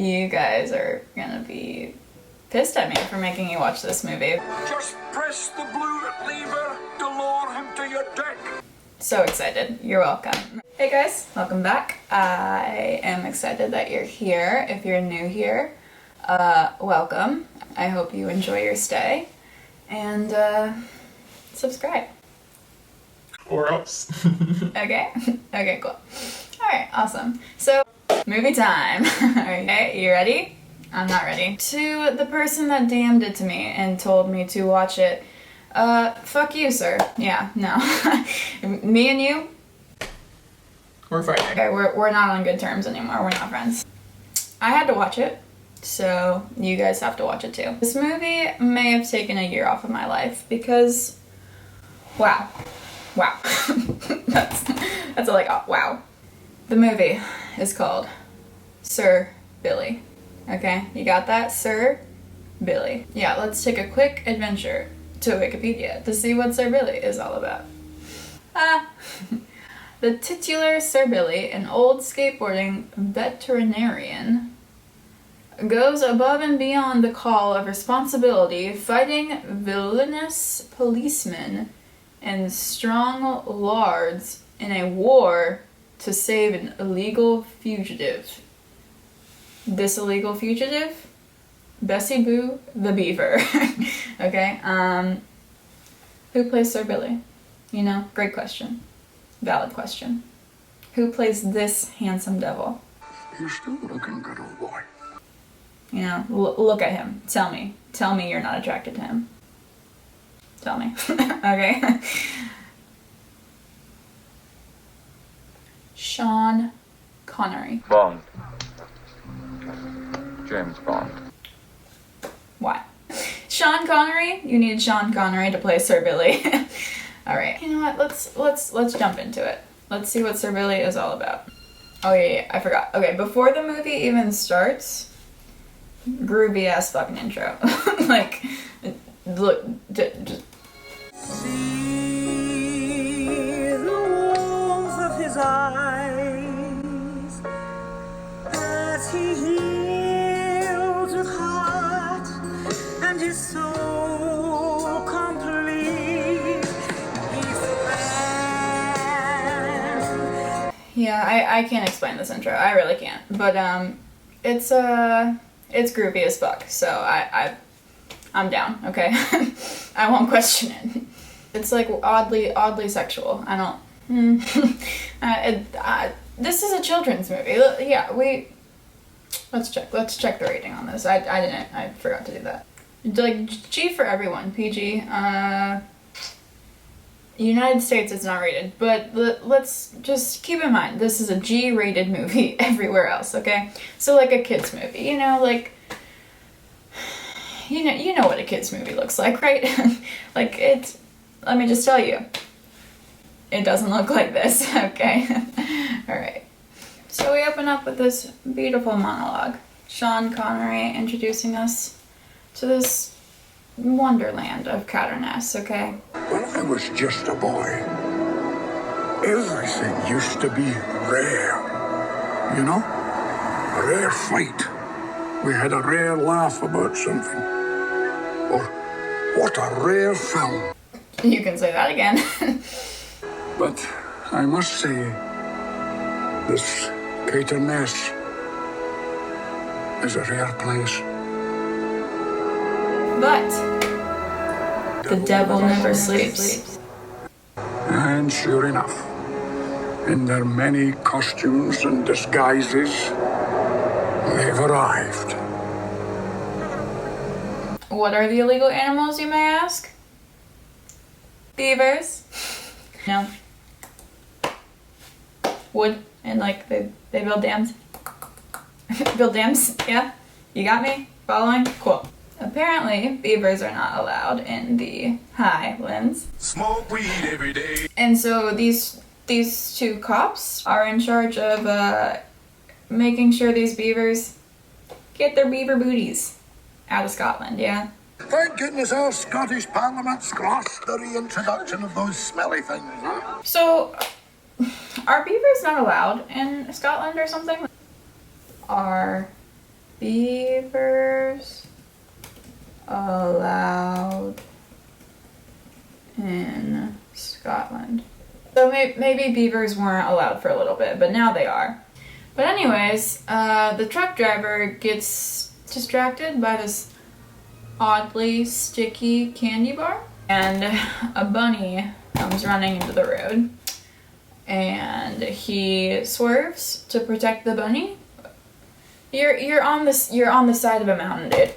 You guys are gonna be pissed at me for making you watch this movie. Just press the blue lever to lower him to your deck. So excited. You're welcome. Hey guys, welcome back. I am excited that you're here. If you're new here, welcome. I hope you enjoy your stay. And subscribe. Or else. Okay? Okay, cool. Alright, awesome. So, movie time. Okay, you ready? I'm not ready. To the person that DM'd it to me and told me to watch it, fuck you, sir. Yeah, no. Me and you? We're fighting. Okay, we're not on good terms anymore. We're not friends. I had to watch it, so you guys have to watch it too. This movie may have taken a year off of my life because, wow. that's like, oh, wow. The movie is called Sir Billi. Okay, you got that? Sir Billi. Yeah, let's take a quick adventure to Wikipedia to see what Sir Billi is all about. The titular Sir Billi, an old skateboarding veterinarian, goes above and beyond the call of responsibility, fighting villainous policemen and strong lords in a war to save an illegal fugitive. This illegal fugitive? Bessie Boo the Beaver. Okay, who plays Sir Billi? You know, great question. Valid question. Who plays this handsome devil? You're still looking good, old boy. You know, look at him. Tell me you're not attracted to him. Tell me. Okay. Sean Connery. Bond. James Bond. Why? Sean Connery? You need Sean Connery to play Sir Billi. Alright. You know what? Let's jump into it. Let's see what Sir Billi is all about. Oh yeah, I forgot. Okay, before the movie even starts, groovy ass fucking intro. Like, look, just. See the warmth of his eyes as he heals with heart and his soul complete. He's the man. Yeah, I can't explain this intro. I really can't. But it's groovy as fuck. So I'm down. Okay, I won't question it. It's like oddly sexual. I don't. This is a children's movie. Yeah, let's check the rating on this. I forgot to do that. Like G for everyone, PG. United States it's not rated, but let's just keep in mind this is a G-rated movie everywhere else. Okay, so like a kids movie, you know, like you know what a kids movie looks like, right? Like it's. Let me just tell you, it doesn't look like this. Okay, all right. So we open up with this beautiful monologue. Sean Connery introducing us to this wonderland of Catterness. Okay. When I was just a boy, everything used to be rare. You know? A rare fight. We had a rare laugh about something. Or what a rare film. You can say that again. But I must say, this Caithness is a rare place. But the devil never sleeps. And sure enough, in their many costumes and disguises, they've arrived. What are the illegal animals, you may ask? Beavers. No. Wood and like they build dams. Build dams, yeah? You got me? Following? Cool. Apparently, beavers are not allowed in the Highlands. Smoke weed every day. And so these two cops are in charge of making sure these beavers get their beaver booties out of Scotland, yeah? Thank goodness our Scottish Parliament squashed the reintroduction of those smelly things, huh? So, are beavers not allowed in Scotland or something? Are beavers allowed in Scotland? So maybe beavers weren't allowed for a little bit, but now they are. But anyways, the truck driver gets distracted by this oddly sticky candy bar, and a bunny comes running into the road, and he swerves to protect the bunny. You're on the side of a mountain, dude.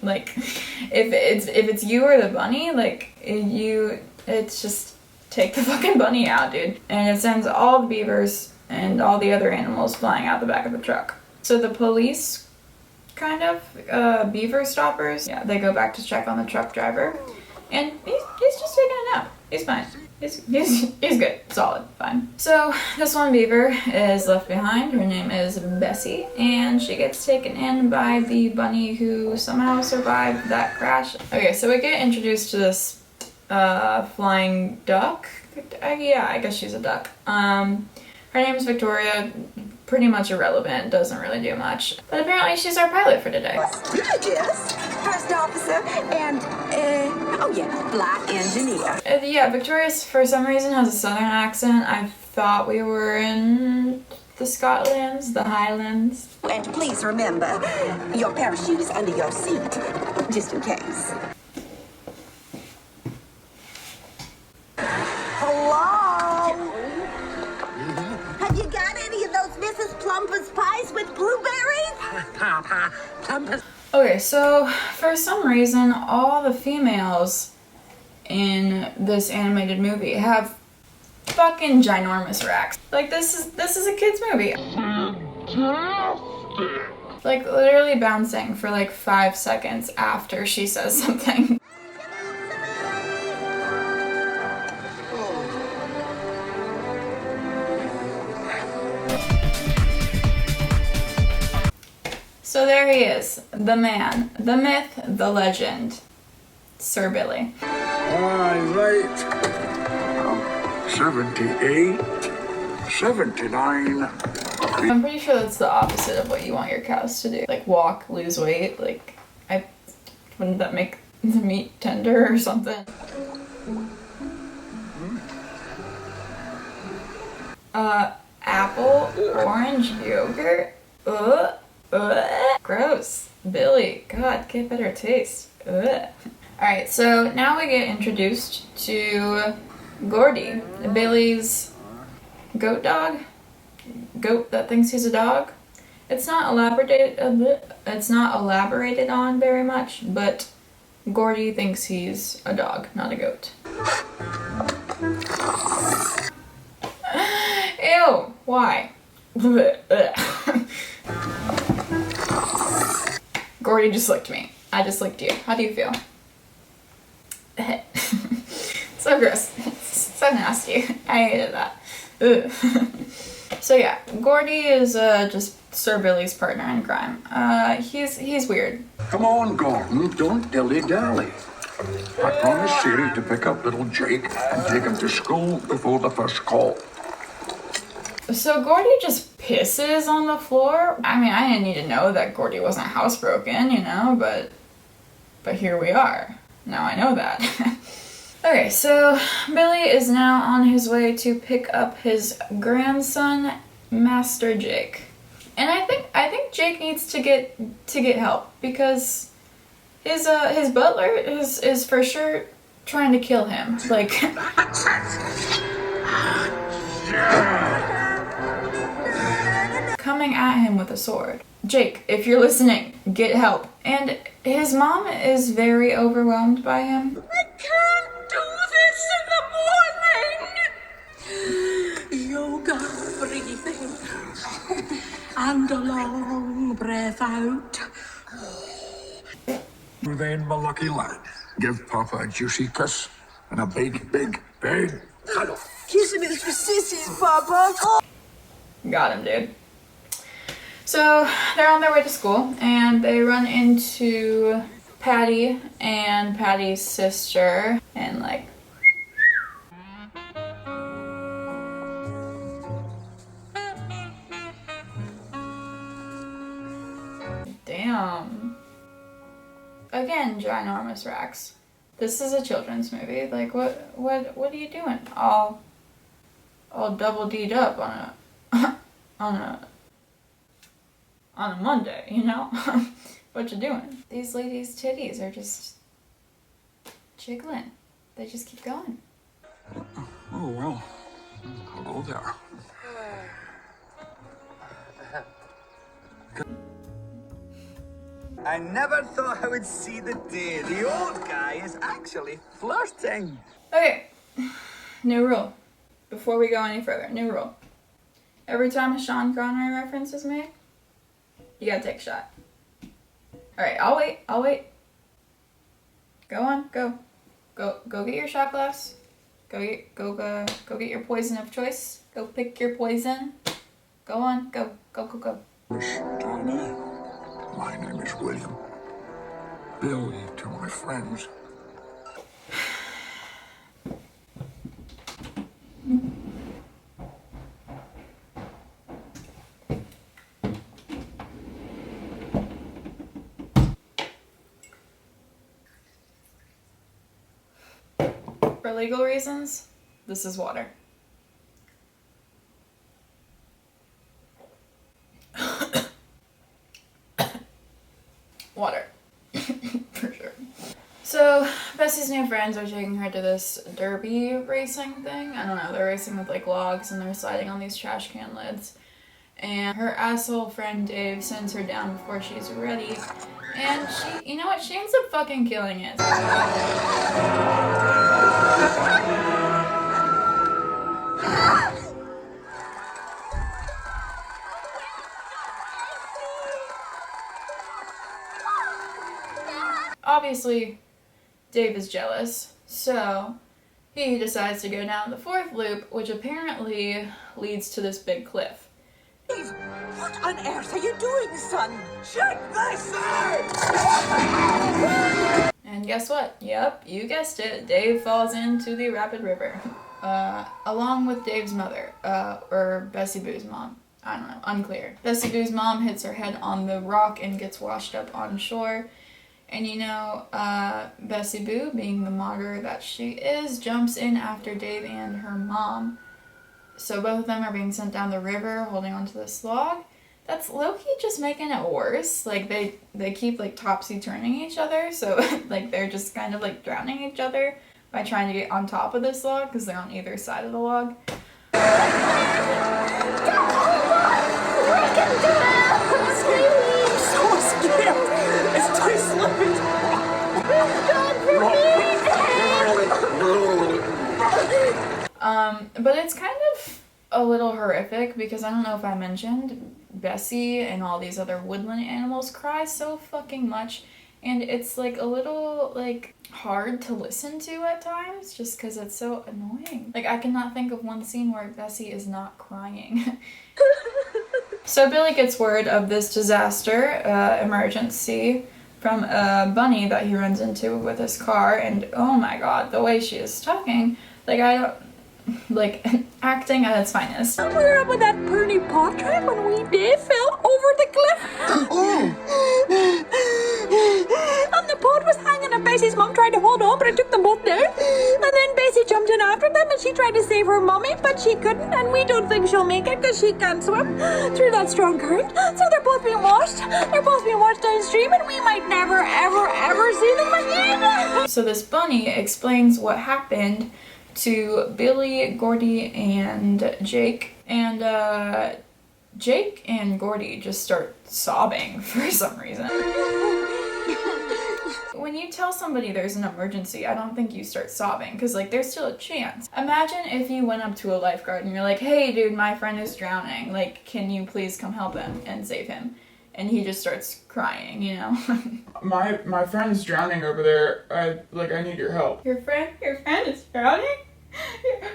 Like, if it's you or the bunny, like, it's just take the fucking bunny out, dude. And it sends all the beavers and all the other animals flying out the back of the truck. So the police, kind of, beaver stoppers, yeah, they go back to check on the truck driver, and he's just taking a nap. He's fine. He's good. Solid. Fine. So this one beaver is left behind. Her name is Bessie, and she gets taken in by the bunny who somehow survived that crash. Okay, so we get introduced to this flying duck. Yeah, I guess she's a duck. Her name is Victoria. Pretty much irrelevant, doesn't really do much. But apparently she's our pilot for today. Yes, first officer and, oh yeah, flight engineer. Yeah, Victoria for some reason has a southern accent. I thought we were in the Scotlands, the Highlands. And please remember, your parachute is under your seat, just in case. Hello? Have you got any of those Mrs. Plumper's pies with blueberries? Okay, so for some reason, all the females in this animated movie have fucking ginormous racks. Like, this is a kid's movie. Like, literally bouncing for like 5 seconds after she says something. So there he is, the man, the myth, the legend, Sir Billi. Right. 78, 79. I'm pretty sure that's the opposite of what you want your cows to do. Like walk, lose weight, like, wouldn't that make the meat tender or something? Apple, orange yogurt? Gross. Billi, God, get better taste. Alright, so now we get introduced to Gordy, Billy's goat dog. Goat that thinks he's a dog. It's not elaborated on very much, but Gordy thinks he's a dog, not a goat. Ew, why? Gordy just licked me. I just licked you. How do you feel? So gross. So nasty. I hated that. Ugh. So yeah, Gordy is just Sir Billi's partner in crime. He's weird. Come on, Gordon, don't dilly-dally. I promised Siri to pick up little Jake and take him to school before the first call. So Gordy just pisses on the floor? I mean, I didn't need to know that Gordy wasn't housebroken, you know, but here we are. Now I know that. Okay, so Billi is now on his way to pick up his grandson, Master Jake. And I think Jake needs to get help because his butler is for sure trying to kill him. Like coming at him with a sword. Jake, if you're listening, get help. And his mom is very overwhelmed by him. I can't do this in the morning. Yoga breathing. And a long breath out. Then, my lucky lad, give Papa a juicy kiss and a big, big bed. Kissing is for sissies, Papa. Got him, dude. So they're on their way to school and they run into Patty and Patty's sister and like Damn. Again, ginormous racks. This is a children's movie. Like, what are you doing? All double D'd up on a Monday, you know? What you doing? These ladies' titties are just jiggling. They just keep going. Oh, well. Hello there. I never thought I would see the day. The old guy is actually flirting. Okay, new rule. Before we go any further, new rule. Every time a Sean Connery reference is made, you gotta take a shot. Alright, I'll wait. Go on, go get your shot glass. Go get your poison of choice. Go pick your poison. Go on, go. Miss Johnny, my name is William. Billi to my friends. For legal reasons, this is water. Water. For sure. So, Bessie's new friends are taking her to this derby racing thing. I don't know, they're racing with like logs and they're sliding on these trash can lids. And her asshole friend Dave sends her down before she's ready. And she, you know what, she ends up fucking killing it. Obviously, Dave is jealous, so he decides to go down the fourth loop, which apparently leads to this big cliff. Dave, what on earth are you doing, son? Check this out! And guess what? Yep, you guessed it. Dave falls into the rapid river. Along with Dave's mother, or Bessie Boo's mom. I don't know, unclear. Bessie Boo's mom hits her head on the rock and gets washed up on shore. And you know, Bessie Boo, being the martyr that she is, jumps in after Dave and her mom. So both of them are being sent down the river holding onto this log. That's low-key just making it worse. Like, they keep, like, topsy-turning each other. So, like, they're just kind of, like, drowning each other by trying to get on top of this log because they're on either side of the log. But it's kind of a little horrific because I don't know if I mentioned, Bessie and all these other woodland animals cry so fucking much, and it's like a little like hard to listen to at times just because it's so annoying. Like, I cannot think of one scene where Bessie is not crying. So Billi gets word of this disaster emergency from a bunny that he runs into with his car, and oh my god, the way she is talking, like, I don't, like, acting at its finest. We were up with that pretty portrait when we did fell over the cliff. And the boat was hanging and Bessie's mum tried to hold on, but it took them both down. And then Bessie jumped in after them and she tried to save her mummy, but she couldn't, and we don't think she'll make it because she can't swim through that strong current. So they're both being washed. They're both being washed downstream, and we might never, ever, ever see them again. So this bunny explains what happened to Billi, Gordy, and Jake. And Jake and Gordy just start sobbing for some reason. When you tell somebody there's an emergency, I don't think you start sobbing, because, like, there's still a chance. Imagine if you went up to a lifeguard and you're like, hey dude, my friend is drowning, like, can you please come help him and save him? And he just starts crying, you know? My friend's drowning over there. I need your help. Your friend is drowning?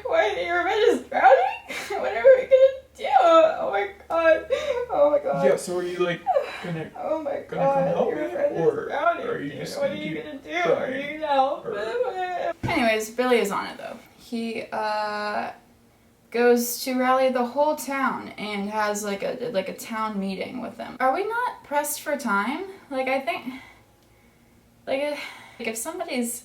What, your friend is drowning? What are we gonna do? Oh my god. Oh my god. Yeah, so are you, like, gonna Oh my come god, help your me? friend Or is drowning. are you just What are gonna you keep gonna do? crying? Are you gonna help? Or- Anyways, Billi is on it though. He goes to rally the whole town and has like a town meeting with them. Are we not pressed for time? Like, I think, like if somebody's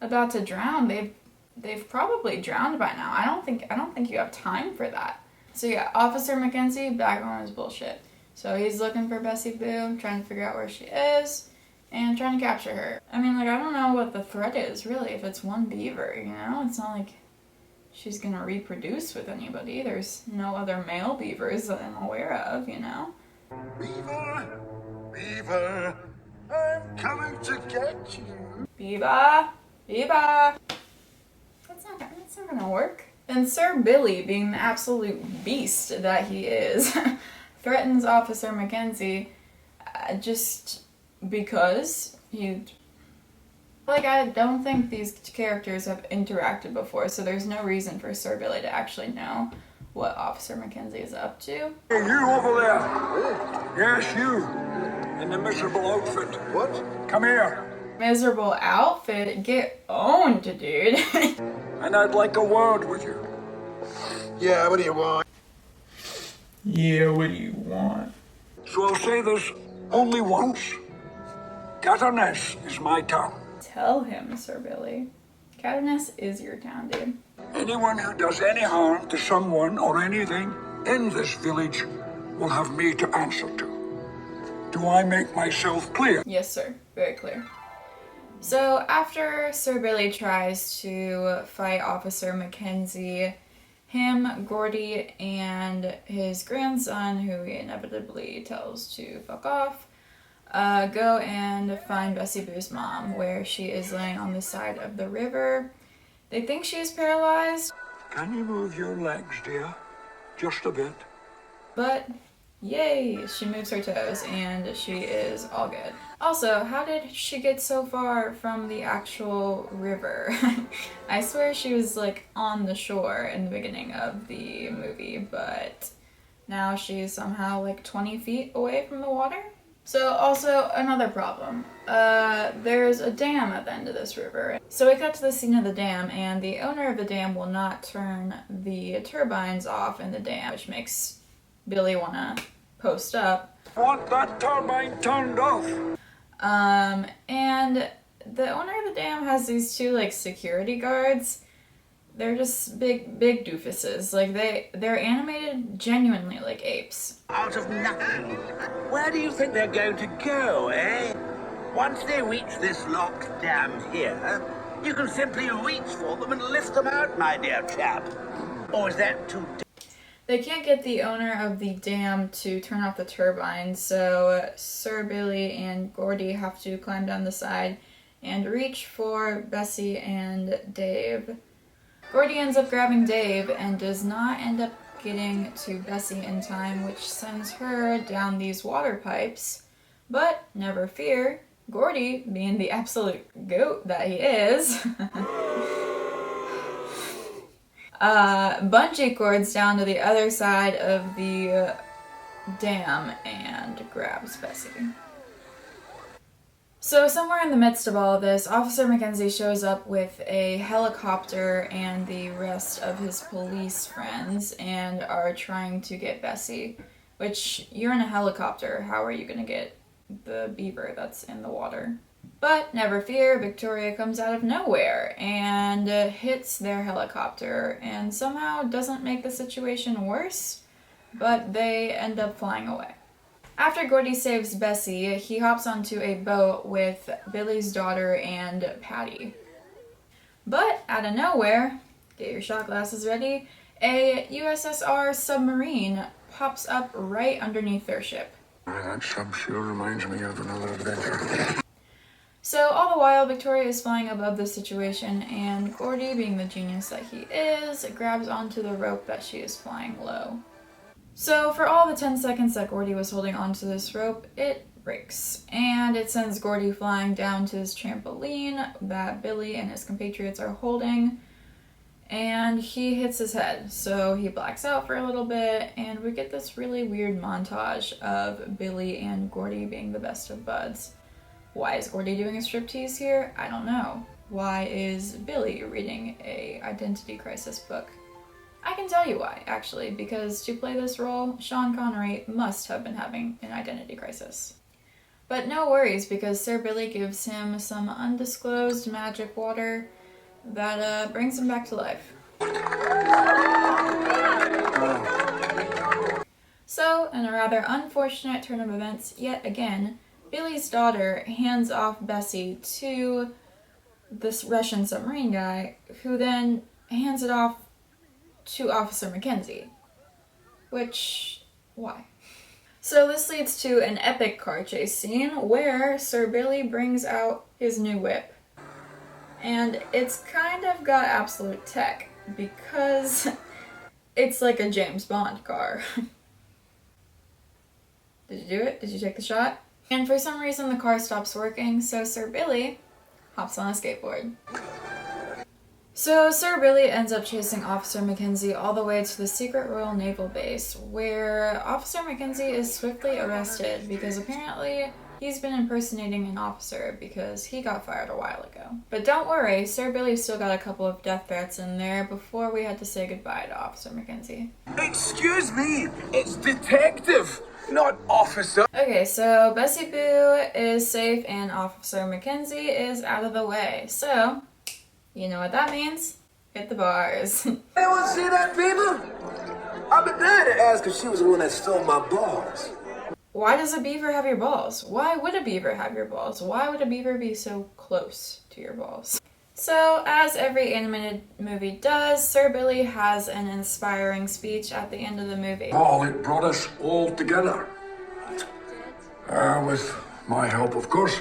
about to drown, they've probably drowned by now. I don't think you have time for that. So yeah, Officer Mackenzie back on his bullshit. So he's looking for Bessie Boo, trying to figure out where she is, and trying to capture her. I mean, like, I don't know what the threat is, really, if it's one beaver, you know? It's not like she's gonna reproduce with anybody. There's no other male beavers that I'm aware of, you know? Beaver, Beaver, I'm coming to get you. Beaver! Beaver! That's not gonna work. And Sir Billi, being the absolute beast that he is, threatens Officer Mackenzie just because I don't think these characters have interacted before, so there's no reason for Sir Billi to actually know what Officer Mackenzie is up to. Hey, you over there. Yes, you. In the miserable outfit. What? Come here. Miserable outfit? Get owned, dude. And I'd like a word with you. Yeah, what do you want? Yeah, what do you want? So I'll say this only once. Cataness is my town. Tell him, Sir Billi. Cataness is your town, dude. Anyone who does any harm to someone or anything in this village will have me to answer to. Do I make myself clear? Yes, sir. Very clear. So after Sir Billi tries to fight Officer Mackenzie, him, Gordy, and his grandson, who he inevitably tells to fuck off, go and find Bessie Boo's mom, where she is laying on the side of the river. They think she is paralyzed, Can you move your legs, dear? Just a bit. but yay, she moves her toes and she is all good. Also, how did she get so far from the actual river? I swear she was like on the shore in the beginning of the movie, but now she's somehow like 20 feet away from the water. So also another problem. There's a dam at the end of this river. So we cut to the scene of the dam, and the owner of the dam will not turn the turbines off in the dam, which makes Billi wanna post up. Want that turbine turned off? And the owner of the dam has these two like security guards. They're just big doofuses. Like they're animated genuinely like apes. Out of nothing. Where do you think they're going to go, eh? Once they reach this locked dam here, you can simply reach for them and lift them out, my dear chap. Or is that too... They can't get the owner of the dam to turn off the turbine, so Sir Billi and Gordy have to climb down the side and reach for Bessie and Dave. Gordy ends up grabbing Dave and does not end up getting to Bessie in time, which sends her down these water pipes. But never fear, Gordy, being the absolute goat that he is, bungee cords down to the other side of the dam and grabs Bessie. So somewhere in the midst of all of this, Officer Mackenzie shows up with a helicopter and the rest of his police friends and are trying to get Bessie, which you're in a helicopter, how are you gonna get the beaver that's in the water? But never fear, Victoria comes out of nowhere and hits their helicopter and somehow doesn't make the situation worse, but they end up flying away. After Gordy saves Bessie, he hops onto a boat with Billy's daughter and Patty. But out of nowhere, get your shot glasses ready, a USSR submarine pops up right underneath their ship. That sub sure reminds me of another adventure. So all the while, Victoria is flying above the situation, and Gordy, being the genius that he is, grabs onto the rope that she is flying low. So for all the 10 seconds that Gordy was holding onto this rope, it breaks. And it sends Gordy flying down to his trampoline that Billy and his compatriots are holding. And he hits his head, so he blacks out for a little bit, and we get this really weird montage of Billy and Gordy being the best of buds. Why is Gordy doing a striptease here? I don't know. Why is Billy reading a identity crisis book? I can tell you why, actually, because to play this role, Sean Connery must have been having an identity crisis. But no worries, because Sir Billi gives him some undisclosed magic water that brings him back to life. So, in a rather unfortunate turn of events, yet again, Billy's daughter hands off Bessie to this Russian submarine guy, who then hands it off to Officer Mackenzie. Which, why? So this leads to an epic car chase scene where Sir Billi brings out his new whip. And it's kind of got absolute tech, because it's like a James Bond car. Did you do it? Did you take the shot? And for some reason the car stops working, so Sir Billi hops on a skateboard. So Sir Billi ends up chasing Officer Mackenzie all the way to the secret Royal Naval Base, where Officer Mackenzie is swiftly arrested because apparently he's been impersonating an officer because he got fired a while ago. But don't worry, Sir Billi still got a couple of death threats in there before we had to say goodbye to Officer Mackenzie. Excuse me, it's detective, not officer. Okay, so Bessie Boo is safe and Officer Mackenzie is out of the way. So, you know what that means? Hit the bars. Anyone see that beaver? I've been dying to ask if she was the one that stole my balls. Why does a beaver have your balls? Why would a beaver have your balls? Why would a beaver be so close to your balls? So, as every animated movie does, Sir Billi has an inspiring speech at the end of the movie. Paul, it brought us all together. With my help, of course.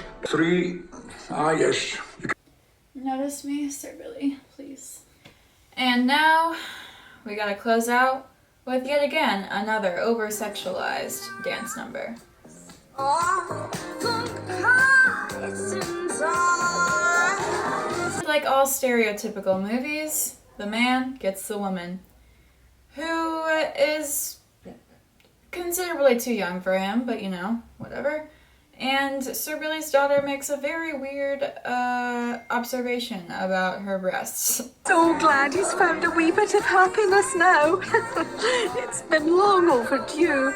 Yes. Notice me, Sir Billi, please. And now, we gotta close out with yet again another over-sexualized dance number. Like all stereotypical movies, the man gets the woman, who is considerably too young for him, but you know, whatever. And Sir Billi's daughter makes a very weird observation about her breasts. So glad he's found a wee bit of happiness now. It's been long overdue.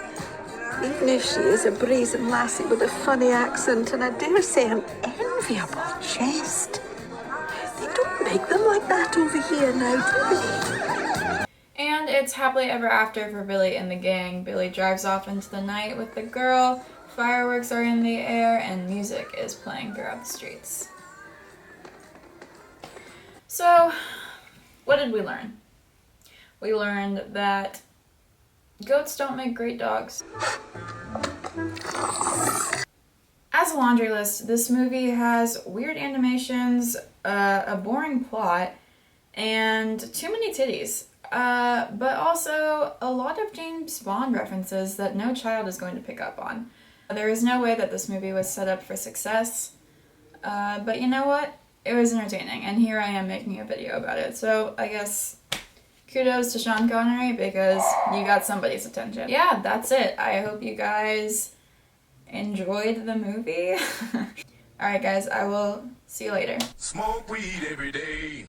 Even if she is a brazen lassie with a funny accent and I dare say an enviable chest, they don't make them like that over here now, do they? And it's happily ever after for Billi and the gang. Billi drives off into the night with the girl, fireworks are in the air, and music is playing throughout the streets. So, what did we learn? We learned that goats don't make great dogs. As a laundry list, this movie has weird animations, a boring plot, and too many titties. But also a lot of James Bond references that no child is going to pick up on. There is no way that this movie was set up for success, but you know what? It was entertaining, and here I am making a video about it. So I guess kudos to Sean Connery because you got somebody's attention. Yeah, that's it. I hope you guys enjoyed the movie. Alright guys, I will see you later. Smoke weed every day.